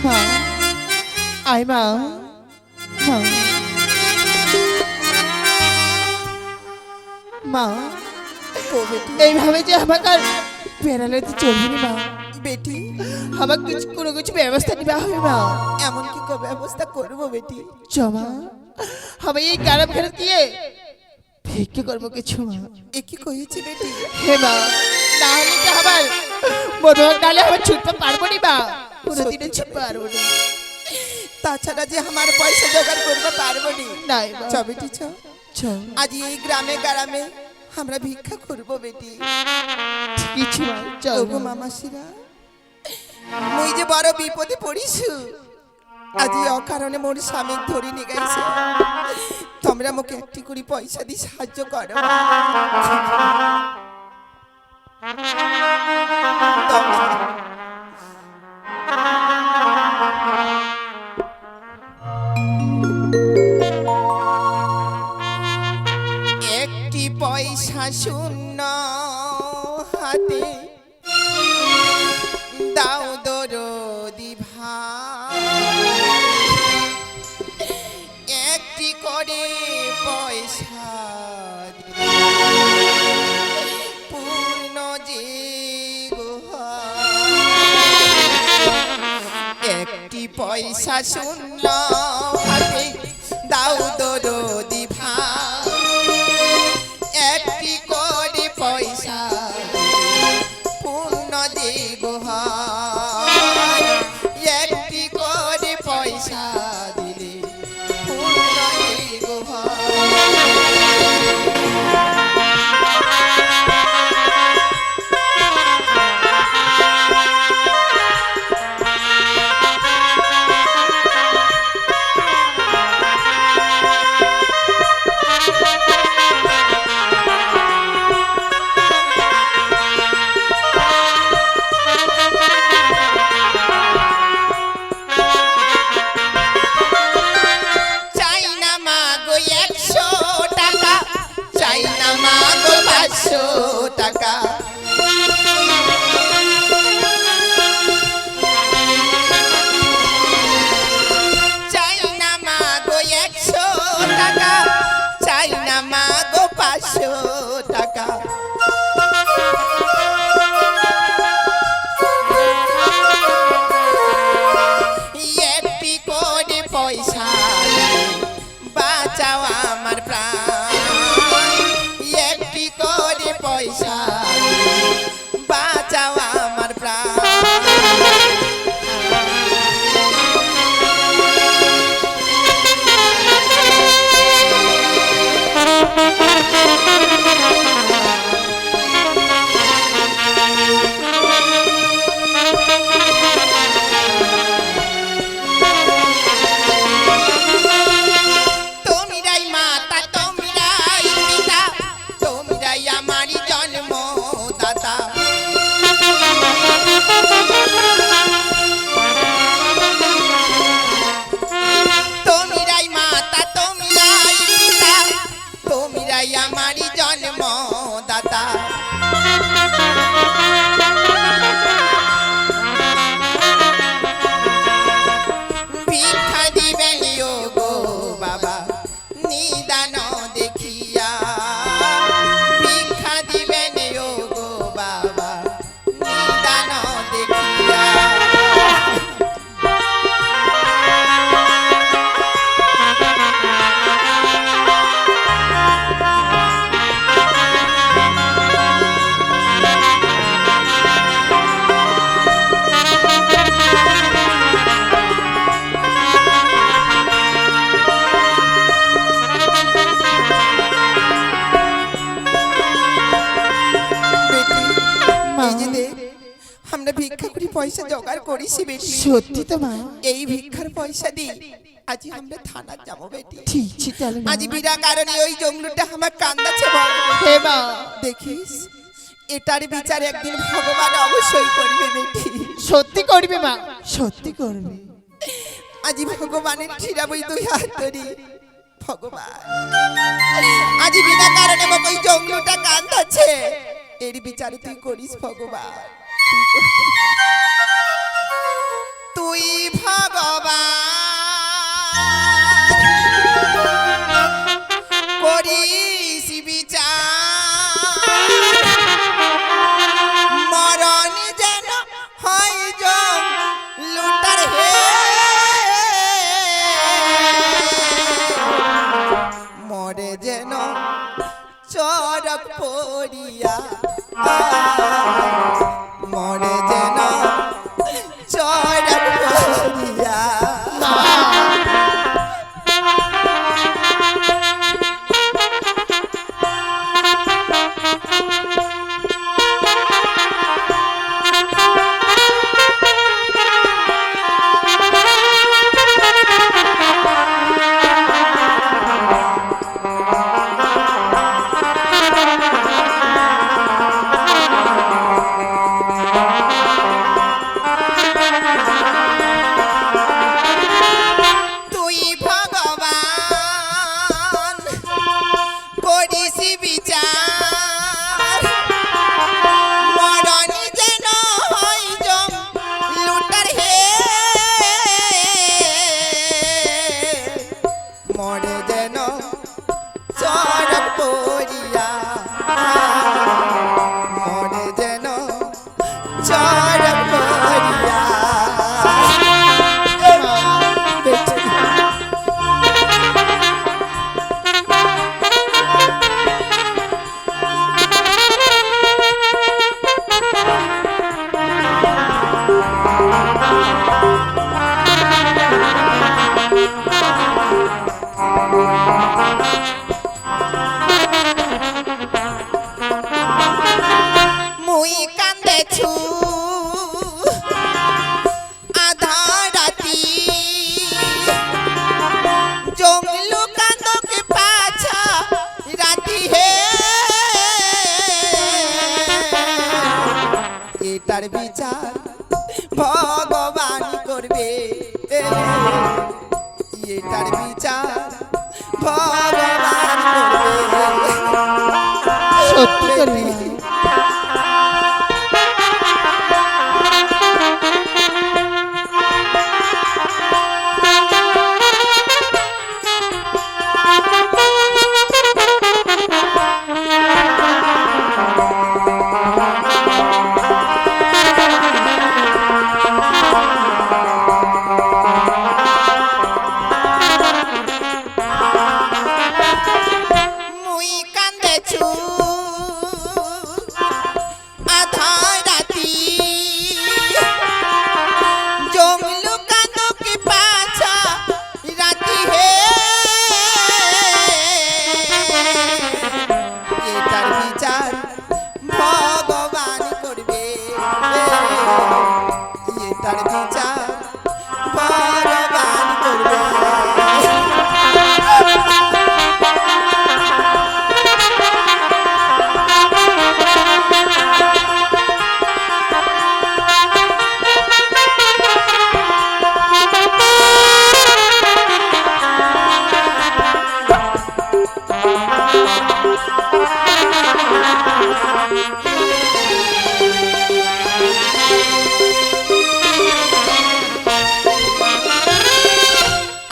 মা আয় মা, মা মা এইভাবে যে আমাকে আর বেড়ালে তো চলবে না মা। বেটি আমার কিছু কোনো কিছু ব্যবস্থা নিবা হবে মা। এমন কি ব্যবস্থা করবো বেটি? জমা আমি এই গ্রাম ফেরত দিয়ে ভিক্ষে করবো কিছু মা। এ কি কইছি বেটি? হে মা, না হলে তো আমার মধুর ডালে আমার ছুটতে পারবো নি মা, কোনোদিনও ছুটতে পারবো না। তাছাড়া যে আমার পয়সা জোগাড় করতে পারবো নি। নাই মা। চ বেটি চ, আজ এই গ্রামে গ্রামে আমরা ভিক্ষা করবো বেটি। কিছু মা, চল ওগো মামাসিরা, মুই যে বড় বিপদে পড়িছু। আজ এই অকারণে মোর স্বামী ধরে নিয়ে গেছে। তোমরা মোকে একটি করে পয়সা দিয়ে সাহায্য করো। একটি পয়সা শূন্য হাতে দাও দরদি ভাই, একটি করে পয়সা পূর্ণ যে একটি পয়সা শূন্য হাতে দাও দরদি ভাই, একটি করে পয়সা পূর্ণ যে গোহার, একটি করে পয়সা দিলে পূর্ণ যে গোহার। চাই না মাগো 100 টাকা, চাই না মাগো 500 টাকা, চাই না মাগো 100 টাকা, চাই না মাগো 500 টাকা। একটি করে পয়সা বাঁচাও আমার প্রাণ, একটি করে পয়সা বাঁচাও আমার প্রাণ। তোমরাই মাতা, তোমরাই পিতা, তোমরাই আমারই জন্মদাতা। তোমরাই মাতা, তোমরাই পিতা, তোমরাই আমারই জন্মদাতা। ভিক্ষা দিবেন গো বাবা নিদান দেখিয়া, ভিক্ষা দিবেন গো বাবা নিদান দেখিয়া। বেটি, এই যে দেখ, আমরা ভিক্ষা করে পয়সা জোগাড় করেছি বেটি। সত্যি তো মা? এই ভিক্ষার পয়সা দি আজ আমরা থানা যাবো বেটি। ঠিক ঠিক তাহলে মা। আজ বিনা কারণে ওই জঙ্গলটা আমার কান্দাছে বল। হে মা, দেখিস এটার বিচার একদিন ভগবান অবশ্যই করবে বেটি। সত্যি করবে মা, সত্যি করবে। আজ ভগবানের ঠিরাবই 2 হাত ধরি। ভগবান আজ বিনা কারণে মোক ওই জঙ্গলটা কান্দাছে, এর বিচার তুই করিস ভগবান। তুই তুই ভগবান করিস বিচার মরণ যেন হয় জম লুটার হে মরে যেন চরক পড়িয়া মরে যেন চরক পড়িয়া তুই ভগবান করিস বিচার মরণ যেন হয় জম লুটার হে মরে যেন চরক পড়িয়া মরে যেন চরক পড়িয়া মুই কান্দেছু আধা রাতি জংলু কান্দকে পাছা রাতি হে এটার বিচার ভগবান করবে এটার বিচার ভগবান করবে সত্যি করবি না। মুই কান্দেছু আধা রাতি জংলু কান্দকে পাছা রাতি হে এটার বিচার ভগবান করবে এটার বিচার ভগবান করবে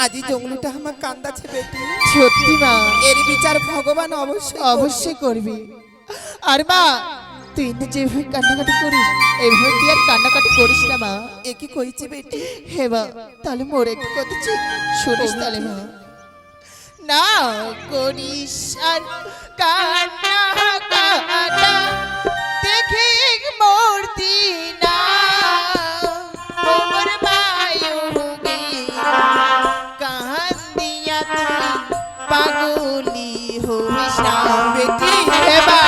আজি জঙ্গলুটা আমার কান্দাছে বেটি সত্যি মা, এর বিচার ভগবান অবশ্যই অবশ্যই করবি। আর মা, তুই না যেভাবে কান্নাকাটি করিস এইভাবে তুই আর কান্নাকাটি করিস না মা। এ কি কইছে বেটি হে মা, তাহলে মোর একটু কথা শুনিস তাহলে মা। না করিস আর কান্না কাটা দেখে মূর্তি না মোর বায়ুগে কান্দিয়া তুই পাগলি হইস না বেটি। হে মা,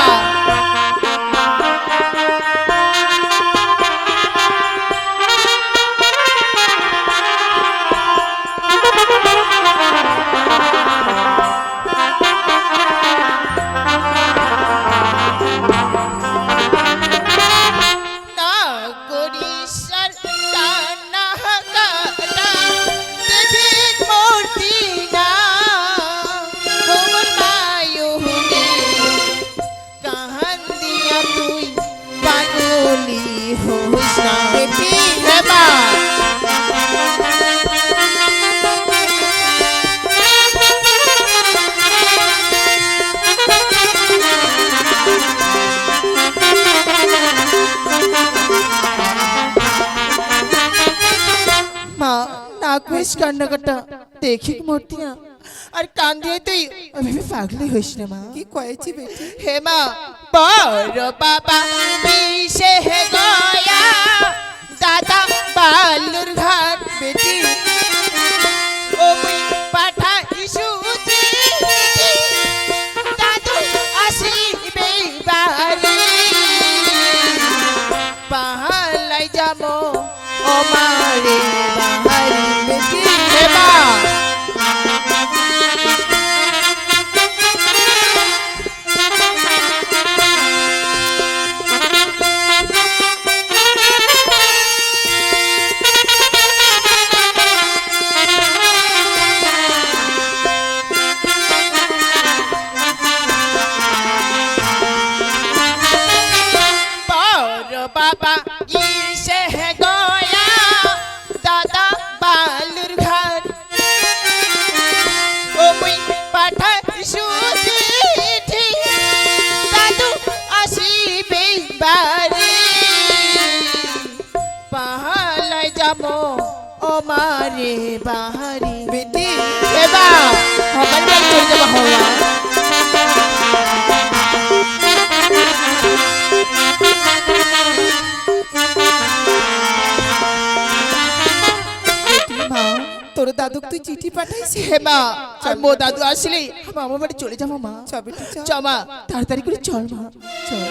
মা না কইস কান্নাকাটা দেখি মূর্তি না আর কান দিয়ে তুই ওইভাবে পাগলি হইস না মা। কি কয়েছি বেটি? হে মা বড় বাবা বিষে হে গয়া দাদা বালুর ঘাট বেটি ও মুই পাঠা ইসুতি দাদু আসিবে বাড়ি পাহালাই যাবো ও মারে বাহারি বেটি। হে মা বাবা ইসে হে গয়া দাদা বালুর ঘাট ও মুই পাঠা সুচিঠি দাদু আসিবে বাড়ি পাহালাই যাবো ও মারে বাহারি বেটি এবা আমার বাড়ি চলে যাবো হওয়া। তোর দাদুক তুই চিঠি পাঠাইছি? হে মা আর মো দাদু আসলেই আমার বাড়ি চলে যাবো মা। চ বেটি চ। চ মা তাড়াতাড়ি করে চল মা চল।